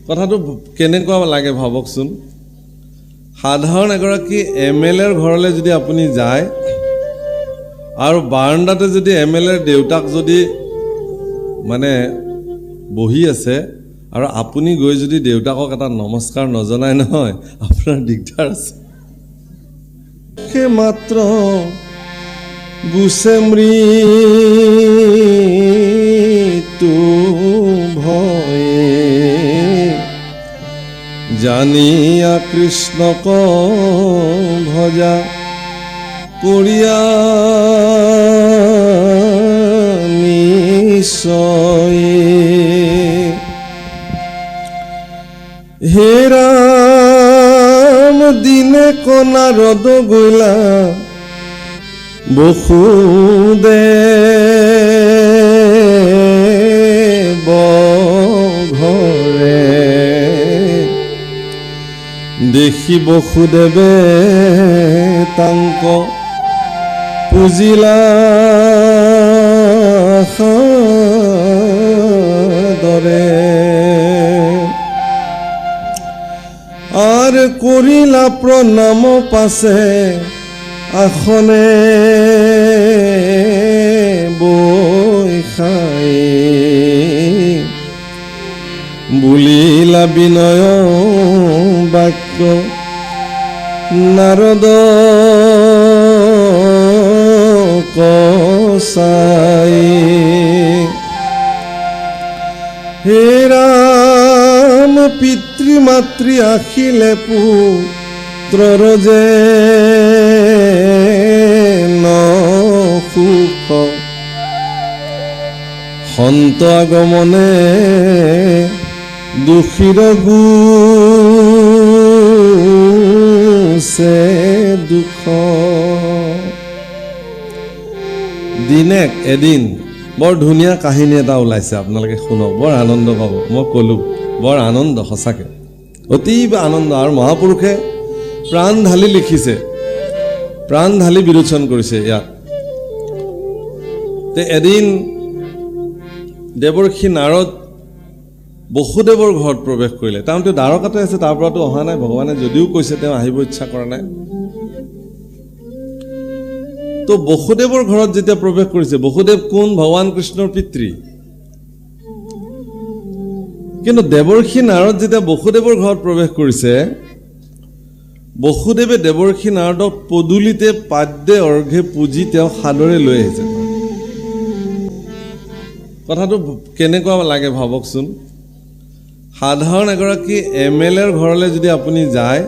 কথাটো কেনেকুৱা লাগে ভাবকচোন। সাধাৰণ এগৰাকী MLAৰ ঘৰলৈ যদি আপুনি যায় আৰু বাৰাণ্ডাতে যদি MLAৰ দেউতাক যদি মানে বহি আছে আৰু আপুনি গৈ যদি দেউতাকক এটা নমস্কাৰ নজনায় নহয়, আপোনাৰ দিগদাৰ আছে। মাত্ৰ গুছে মৃত্যু ভয়ে জানিয়া কৃষ্ণক ভজা কৰিয়া নিশ্চয়। হে ৰাম দিনে কণাৰদ গলা বসুদেৱ ঘৰে দেখি বসুদেৱে তাংক পুজিলা দৰে আৰ কৰিলা প্ৰণাম পাছে আসনে বৈখাই বুলিলা বিনয় বাক্য নাৰদ কসাই। হে ৰাম পিতৃ মাতৃ আখিলে পুত্ৰৰ যে নসুখ সন্ত আগমনে দুখীৰ গুছে দুখ। দিনে এদিন বৰ ধুনীয়া কাহিনী এটা ওলাইছে, আপোনালোকে শুনক, বৰ আনন্দ পাব। মই ক'লো বৰ আনন্দ, সঁচাকৈ অতীব আনন্দ। আৰু মহাপুৰুষে প্ৰাণ ঢালি লিখিছে, প্ৰাণ ঢালি বিৰোচন কৰিছে ইয়াত। এদিন দেৱৰ্ষি নাৰদ বসুদেৱৰ ঘৰত প্ৰৱেশ কৰিলে। তেওঁ দ্বাৰকাতে আছে, তাৰ পৰাতো অহা নাই। ভগৱানে যদিও কৈছে তেওঁ আহিব ইচ্ছা কৰা নাই। তো বসুদেৱৰ ঘৰত যেতিয়া প্ৰৱেশ কৰিছে, বসুদেৱ কোন? ভগৱান কৃষ্ণৰ পিতৃ। কিন্তু দেৱৰ্ষি নাৰদ যেতিয়া বসুদেৱৰ ঘৰত প্ৰৱেশ কৰিছে, বসুদেৱে দেৱৰ্ষি নাৰদক পদূলিতে পাদ্যে অৰ্ঘে পূজি তেওঁ সাদৰে লৈ আহিছে। কথাটো কেনেকুৱা লাগে ভাবকচোন। সাধাৰণ এগৰাকী MLAৰ ঘৰলৈ যদি আপুনি যায়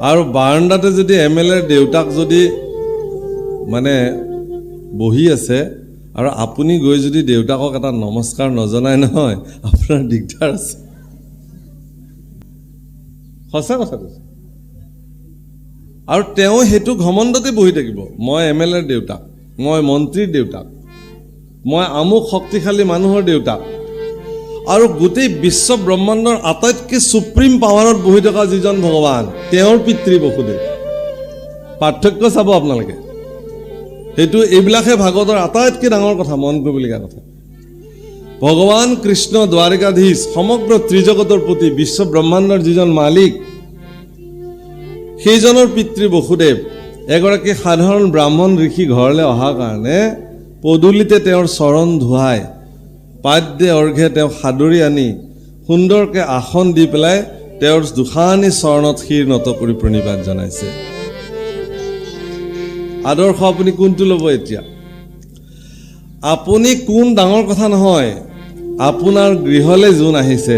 আৰু বাৰাণ্ডাতে যদি MLAৰ দেউতাক যদি মানে বহি আছে আৰু আপুনি গৈ যদি দেউতাকক এটা নমস্কাৰ নজনায় নহয়, আপোনাৰ দিগদাৰ আছে। সঁচা কথা কৈছে। আৰু তেওঁ সেইটো ঘমণ্ডতে বহি থাকিব, মই MLAৰ দেউতাক, মই মন্ত্ৰীৰ দেউতাক, মই আমুক শক্তিশালী মানুহৰ দেউতাক। আৰু গোটেই বিশ্ব ব্ৰহ্মাণ্ডৰ আটাইতকৈ সুপ্ৰিম পাৱাৰত বহি থকা যিজন ভগৱান, তেওঁৰ পিতৃ বসুদেৱ। পাৰ্থক্য চাব আপোনালোকে। সেইটো এইবিলাকহে ভাগৱতৰ আটাইতকৈ ডাঙৰ কথা, মন কৰিবলগীয়া কথা। ভগৱান কৃষ্ণ দ্বাৰিকাধীশ, সমগ্ৰ ত্ৰিজগতৰ প্ৰতি বিশ্ব ব্ৰহ্মাণ্ডৰ যিজন মালিক, সেইজনৰ পিতৃ বসুদেৱ এগৰাকী সাধাৰণ ব্ৰাহ্মণ ঋষি ঘৰলৈ অহাৰ কাৰণে পদূলিতে তেওঁৰ চৰণ ধুৱাই পাদ্যে অৰ্ঘে তেওঁ সাদৰি আনি সুন্দৰকৈ আসন দি পেলাই তেওঁৰ দুখানি চৰণত শিৰ নত কৰি প্ৰণিপাত জনাইছে। আদৰ্শ আপুনি কোনটো ল'ব এতিয়া? আপুনি কোন ডাঙৰ কথা নহয়, আপোনাৰ গৃহলৈ যোন আহিছে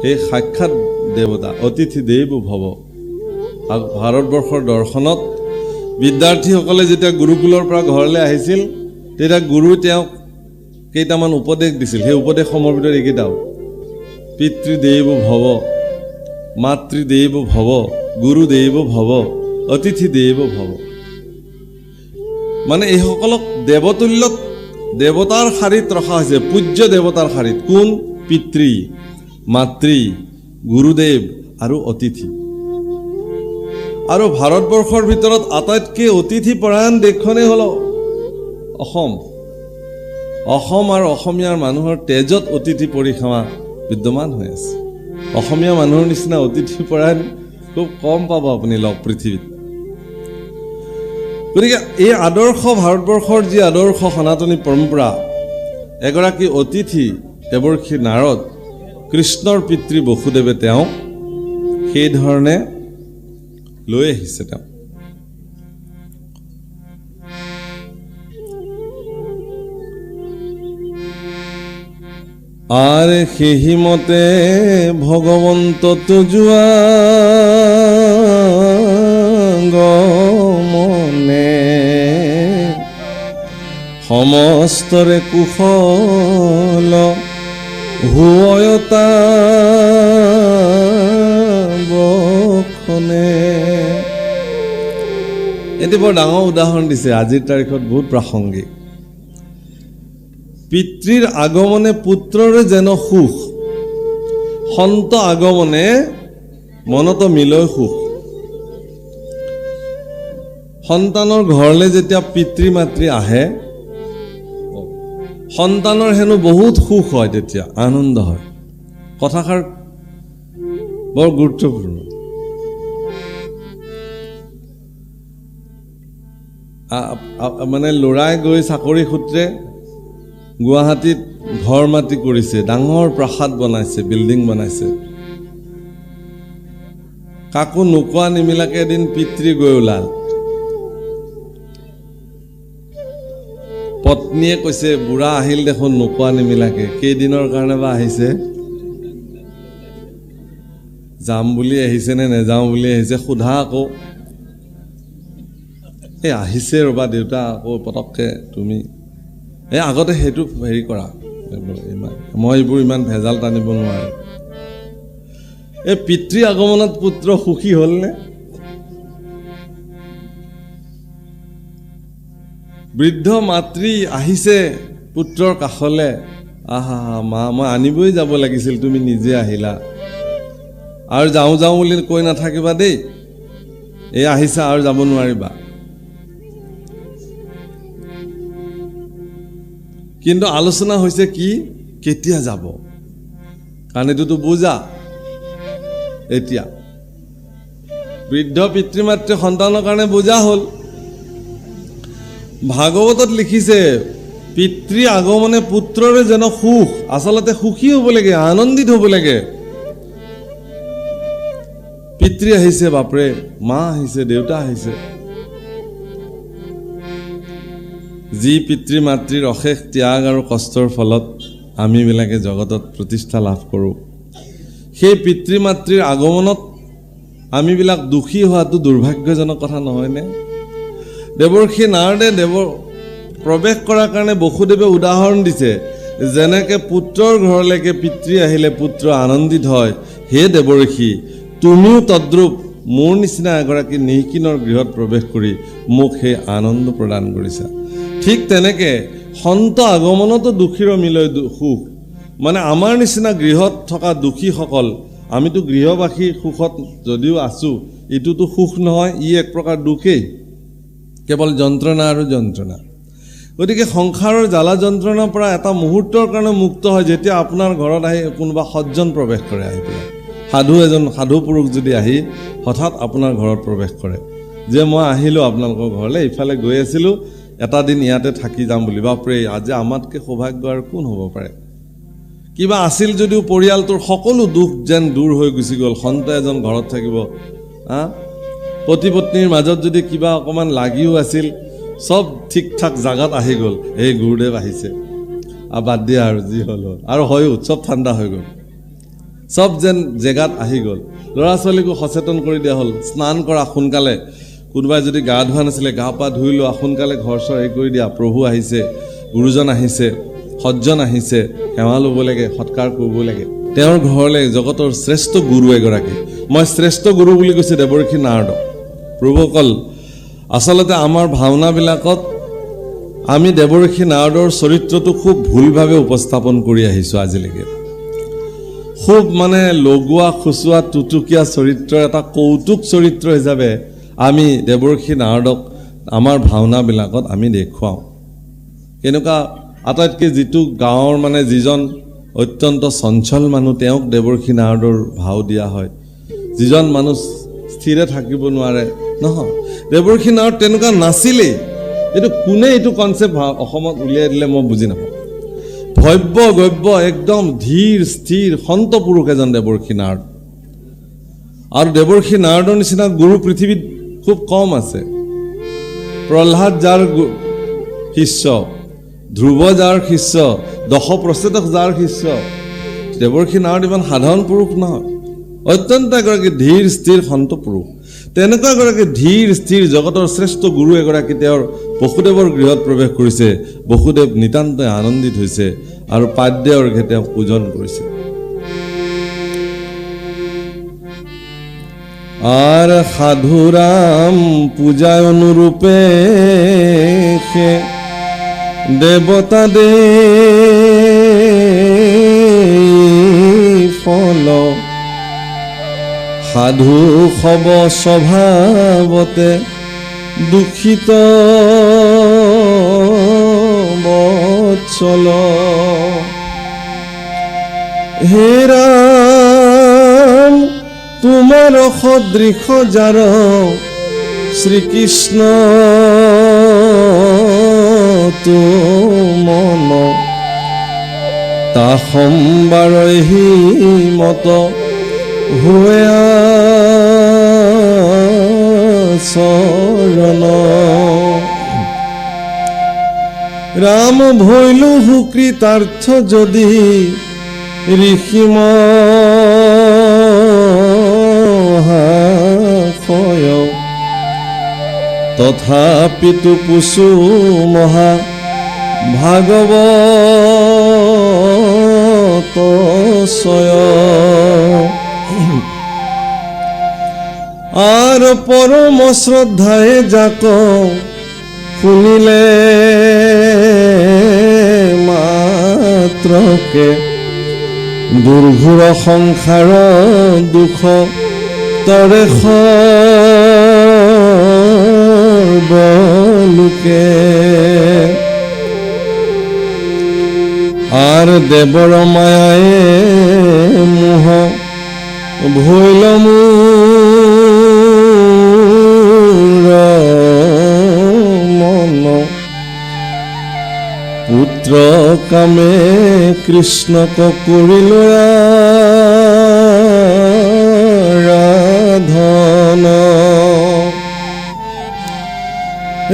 সেই সাক্ষাৎ দেৱতা, অতিথি দেৱ ভৱ। ভাৰতবৰ্ষৰ দৰ্শনত বিদ্যাৰ্থীসকলে যেতিয়া গুৰুকুলৰ পৰা ঘৰলৈ আহিছিল, তেতিয়া গুৰুৱে তেওঁক কেইটামান উপদেশ দিছিল। সেই উপদেশসমূহৰ ভিতৰত এইকেইটাও: পিতৃদেৱ ভৱ, মাতৃদেৱ ভৱ, গুৰুদেৱ ভৱ, অতিথিদেৱ ভৱ। মানে এইসকলক দেৱতুল্য দেৱতাৰ শাৰীত ৰখা হৈছে, পূজ্য দেৱতাৰ শাৰীত। কোন? পিতৃ, মাতৃ, গুৰুদেৱ আৰু অতিথি। আৰু ভাৰতবৰ্ষৰ ভিতৰত আটাইতকৈ অতিথি পৰায়ণ দেশখনেই হ'ল অসম। অসম আৰু অসমীয়াৰ মানুহৰ তেজত অতিথি পৰিসেৱা বিদ্যমান হৈ আছে। অসমীয়া মানুহৰ নিচিনা অতিথি পৰায়ণ খুব কম পাব আপুনি লগ পৃথিৱীত। গতিকে এই আদৰ্শ ভাৰতবৰ্ষৰ যি আদৰ্শ সনাতনী পৰম্পৰা, এগৰাকী অতিথি দেৱৰ্ষি নাৰদ, কৃষ্ণৰ পিতৃ বসুদেৱে তেওঁ সেই ধৰণে লৈ আহিছে। তেওঁ আৰে সেইমতে ভগৱন্তত যোৱা গমনে সমস্তৰে কুশল হুয়তা বখনে। এটি বৰ ডাঙৰ উদাহৰণ দিছে, আজিৰ তাৰিখত বহুত প্ৰাসংগিক। পিতৃৰ আগমনে পুত্ৰৰে যেন সুখ, সন্ত আগমনে মনত মিলয় সুখ। সন্তানৰ ঘৰলৈ যেতিয়া পিতৃ মাতৃ আহে, সন্তানৰ হেনো বহুত সুখ হয়, তেতিয়া আনন্দ হয়। কথাষাৰ বৰ গুৰুত্বপূৰ্ণ। মানে ল'ৰাই গৈ চাকৰি সূত্ৰে গুৱাহাটীত ঘৰ মাটি কৰিছে, ডাঙৰ প্ৰাসাদ বনাইছে, বিল্ডিং বনাইছে। কাকো নোকোৱা নিমিলাকে এদিন পিতৃ গৈ ওলাল। পত্নীয়ে কৈছে, বুঢ়া আহিল দেখোন নোকোৱা নিমিলাকে, কেইদিনৰ কাৰণে বা আহিছে? যাম বুলি আহিছে নে নেযাওঁ বুলি আহিছে? সোধা আকৌ। এই আহিছে ৰবা দেউতা, আকৌ পটককে তুমি আগতে সেইটো হেৰি কৰা, মই এইবোৰ ইমান ভেজাল টানিব নোৱাৰো। এই পিতৃ আগমনত পুত্ৰ সুখী হ'লনে? বৃদ্ধ মাতৃ আহিছে পুত্ৰৰ কাষলে, আহা মা মই আনিবই যাব লাগিছিল, তুমি নিজে আহিলা, আৰু যাওঁ যাওঁ বুলি কৈ নাথাকিবা দেই, এই আহিছা আৰু যাব নোৱাৰিবা। কিন্তু আলোচনা হৈছে কি, কেতিয়া যাব? কাৰণ এইটোতো বুজা। এতিয়া বৃদ্ধ পিতৃ মাতৃ সন্তানৰ কাৰণে বুজা হ'ল। ভাগৱতত লিখিছে, পিতৃ আগমনে পুত্ৰৰে যেন সুখ। আচলতে সুখী হ'ব লাগে, আনন্দিত হ'ব লাগে। পিতৃ আহিছে, বাপৰে, মা আহিছে, দেউতা আহিছে। যি পিতৃ মাতৃৰ অশেষ ত্যাগ আৰু কষ্টৰ ফলত আমিবিলাকে জগতত প্ৰতিষ্ঠা লাভ কৰোঁ, সেই পিতৃ মাতৃৰ আগমনত আমিবিলাক দুখী হোৱাটো দুৰ্ভাগ্যজনক কথা নহয়নে? দেৱৰ্ষি নাৰদে প্ৰৱেশ কৰাৰ কাৰণে বসুদেৱে উদাহৰণ দিছে, যেনেকে পুত্ৰৰ ঘৰলৈকে পিতৃ আহিলে পুত্ৰ আনন্দিত হয়, হে দেৱৰ্ষি, তুমিও তদ্ৰূপ মোৰ নিচিনা এগৰাকী নিঃকিনৰ গৃহত প্ৰৱেশ কৰি মোক সেই আনন্দ প্ৰদান কৰিছা। ঠিক তেনেকে সন্ত আগমনতো দুখীৰ মিলয় সুখ। মানে আমাৰ নিচিনা গৃহত থকা দুখীসকল, আমিতো গৃহবাসী সুখত যদিও আছোঁ, এইটোতো সুখ নহয়, ই এক প্ৰকাৰ দুখেই, কেৱল যন্ত্ৰণা আৰু যন্ত্ৰণা। গতিকে সংসাৰৰ জ্বালা যন্ত্ৰণাৰ পৰা এটা মুহূৰ্তৰ কাৰণে মুক্ত হয় যেতিয়া আপোনাৰ ঘৰত আহি কোনোবা সজ্জন প্ৰৱেশ কৰে। আহি পেলাই সাধু পুৰুষ যদি আহি হঠাৎ আপোনাৰ ঘৰত প্ৰৱেশ কৰে, যে মই আহিলোঁ আপোনালোকৰ ঘৰলৈ, ইফালে গৈ আছিলোঁ, এটা দিন ইয়াতে থাকি যাম বুলি। বাপৰে, আজি আমাতকৈ সৌভাগ্য আৰু কোন হ'ব পাৰে? কিবা আছিল যদিও পৰিয়ালটোৰ সকলো দুখ যেন দূৰ হৈ গুচি গ'ল, সন্ত এজন ঘৰত থাকিব। পতি পত্নীৰ মাজত যদি কিবা অকণমান লাগিও আছিল, চব ঠিক ঠাক জাগাত আহি গ'ল। এই গুৰুদেৱ আহিছে, বাদ দিয়া আৰু যি হ'ল হ'ল, আৰু হয়ো চব ঠাণ্ডা হৈ গ'ল, চব যেন জেগাত আহি গ'ল। ল'ৰা ছোৱালীকো সচেতন কৰি দিয়া হ'ল, স্নান কৰা সোনকালে, কোনোবাই যদি গা ধোৱা নাছিলে গা পা ধুই লোৱা, সোনকালে ঘৰ চৰ হেৰি কৰি দিয়া, প্ৰভু আহিছে, গুৰুজন আহিছে, সজ্জন আহিছে, সেৱা ল'ব লাগে, সৎকাৰ কৰিব লাগে। তেওঁৰ ঘৰলৈ জগতৰ শ্ৰেষ্ঠ গুৰু এগৰাকী, মই শ্ৰেষ্ঠ গুৰু বুলি কৈছে দেৱৰ্ষি নাৰদক। প্ৰভুসকল, আচলতে আমাৰ ভাওনাবিলাকত আমি দেৱৰ্ষি নাৰদৰ চৰিত্ৰটো খুব ভুলভাৱে উপস্থাপন কৰি আহিছোঁ আজিলৈকে। খুব মানে লগোৱা খুচুৱা টুটুকীয়া চৰিত্ৰৰ এটা কৌতুক চৰিত্ৰ হিচাপে আমি দেৱৰ্ষি নাৰদক আমাৰ ভাওনাবিলাকত আমি দেখুৱাওঁ। কেনেকুৱা আটাইতকৈ যিটো গাঁৱৰ মানে যিজন অত্যন্ত চঞ্চল মানুহ, তেওঁক দেৱৰ্ষি নাৰদৰ ভাও দিয়া হয়। যিজন মানুহ স্থিৰে থাকিব নোৱাৰে, নহয়, দেৱৰ্ষি নাৰদ তেনেকুৱা নাছিলেই। এইটো কোনে এইটো কনচেপ্ট অসমত উলিয়াই দিলে মই বুজি নাপাওঁ। ভব্য গব্য একদম ধীৰ স্থিৰ সন্ত পুৰুষ এজন দেৱৰ্ষি নাৰদ। আৰু দেৱৰ্ষি নাৰদৰ নিচিনা গুৰু পৃথিৱীত খুব কম আছে। প্ৰহ্লাদ যাৰ শিষ্য, ধ্ৰুৱ যাৰ শিষ্য, দশ প্ৰচেতক যাৰ শিষ্য, দেৱৰ্ষি নাৰদ ইমান সাধাৰণ পুৰুষ নহয়, অত্যন্ত এগৰাকী ধীৰ স্থিৰ সন্ত পুৰুষ। তেনেকুৱা এগৰাকী ধীৰ স্থিৰ জগতৰ শ্ৰেষ্ঠ গুৰু এগৰাকী তেওঁৰ বসুদেৱৰ গৃহত প্ৰৱেশ কৰিছে। বসুদেৱ নিতান্তই আনন্দিত হৈছে আৰু পাদ্য অৰ্ঘে তেওঁক পূজন কৰিছে। আৰ সাধুৰাম পূজায় অনুৰূপে দেবতা দে ফল সাধু সব স্বভাৱতে দুখিত বৎসল হেৰা তোমাৰ সদৃশ যাৰ শ্ৰীকৃষ্ণ তো মন তা সম্বাৰহি মত হুৱে চৰণ ৰাম ভৈলু সুকৃতাৰ্থ যদি ঋষিম তথাপিতো পুছু মহা ভাগৱত সয় আৰ পৰম শ্ৰদ্ধায় যাক শুনিলে মাত্ৰকে দুৰ্ঘোৰ সংসাৰ দুখ তৰে সৰ্বলোকে আৰ দেৱৰ মায়ায় মোহ ভৈল মোৰ মন পুত্ৰ কামে কৃষ্ণক কৰিল আৰাধন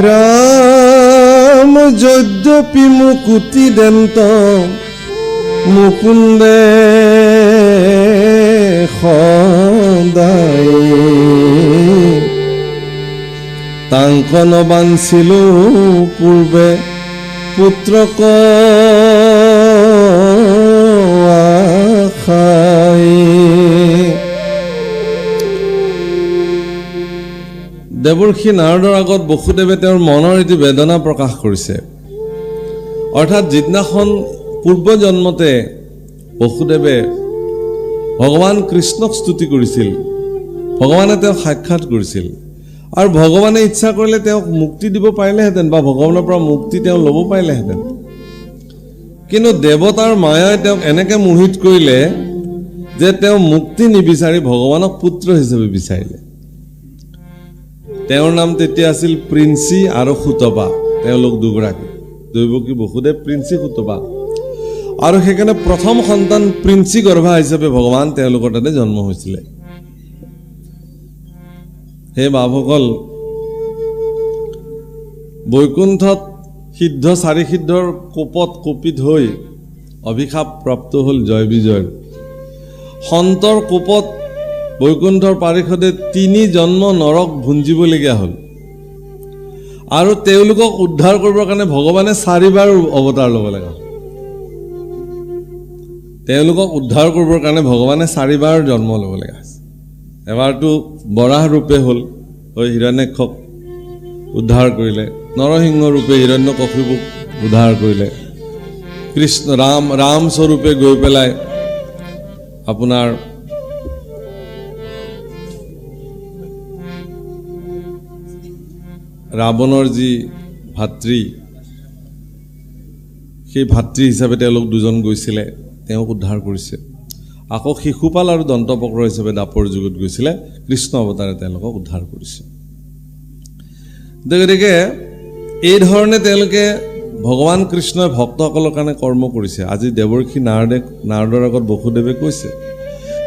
ৰাম যদ্যপি মুকুতি দন্ত মুকুন্দে সদায় তাংকন বাঞ্ছিলো পূৰ্বে পুত্ৰক আশাই দেৱৰ্ষি নাৰদৰ আগত বসুদেৱে তেওঁৰ মনৰ এটি বেদনা প্ৰকাশ কৰিছে। অৰ্থাৎ যিদিনাখন পূৰ্ব জন্মতে বসুদেৱে ভগৱান কৃষ্ণক স্তুতি কৰিছিল, ভগৱানে তেওঁক সাক্ষাৎ কৰিছিল আৰু ভগৱানে ইচ্ছা কৰিলে তেওঁক মুক্তি দিব পাৰিলেহেঁতেন বা ভগৱানৰ পৰা মুক্তি তেওঁ ল'ব পাৰিলেহেঁতেন। কিন্তু দেৱতাৰ মায়াই তেওঁক এনেকৈ মোহিত কৰিলে যে তেওঁ মুক্তি নিবিচাৰি ভগৱানক পুত্ৰ হিচাপে বিচাৰিলে। তেওঁৰ নাম তেতিয়া আছিল প্ৰিন্সি আৰু সুতপা, তেওঁলোক দুগৰাকী, দৈৱকী বসুদেৱ, প্ৰিন্সি সুতপা। আৰু সেইকাৰণে প্ৰথম সন্তান প্ৰিন্সি গৰ্ভা হিচাপে ভগৱান তেওঁলোকৰ তাতে জন্ম হৈছিলে। হে বাপসকল, বৈকুণ্ঠত সিদ্ধ চাৰি সিদ্ধৰ কোপত কুপিত হৈ অভিশাপ প্ৰাপ্ত হ'ল জয় বিজয়ৰ। সন্তৰ কোপত বৈকুণ্ঠৰ পাৰিষদে ৩ জন্ম নৰক ভুঞ্জিবলগীয়া হ'ল আৰু তেওঁলোকক উদ্ধাৰ কৰিবৰ কাৰণে ভগৱানে 4বাৰ অৱতাৰ ল'ব লগা হ'ল। তেওঁলোকক উদ্ধাৰ কৰিবৰ কাৰণে ভগৱানে 4বাৰ জন্ম ল'ব লগা হৈছে। এবাৰটো বৰাহ ৰূপে হ'ল, হৈ হিৰণ্যাক্ষক উদ্ধাৰ কৰিলে, নৰসিংহ ৰূপে হিৰণ্যকশিপুক উদ্ধাৰ কৰিলে, কৃষ্ণ ৰাম স্বৰূপে গৈ পেলাই আপোনাৰ ৰাৱণৰ যি ভাতৃ, সেই ভাতৃ হিচাপে তেওঁলোক দুজন গৈছিলে। তেওঁক উদ্ধাৰ কৰিছে। আকৌ শিশুপাল আৰু দন্তপক্ৰ হিচাপে দাপৰ যুগত গৈছিলে, কৃষ্ণ অৱতাৰে তেওঁলোকক উদ্ধাৰ কৰিছে। গতিকে এই ধৰণে তেওঁলোকে ভগৱান কৃষ্ণই ভক্তসকলৰ কাৰণে কৰ্ম কৰিছে। আজি দেৱৰ্ষি নাৰদৰ আগত বসুদেৱে কৈছে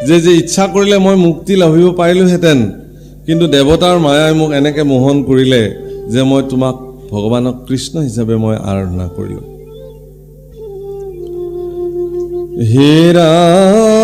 যে ইচ্ছা কৰিলে মই মুক্তি লাভিব পাৰিলোহেঁতেন, কিন্তু দেৱতাৰ মায়াই মোক এনেকৈ মোহন কৰিলে যে মই তোমাক ভগৱানক কৃষ্ণ হিচাপে মই আৰাধনা কৰিলোঁ। হে ৰাম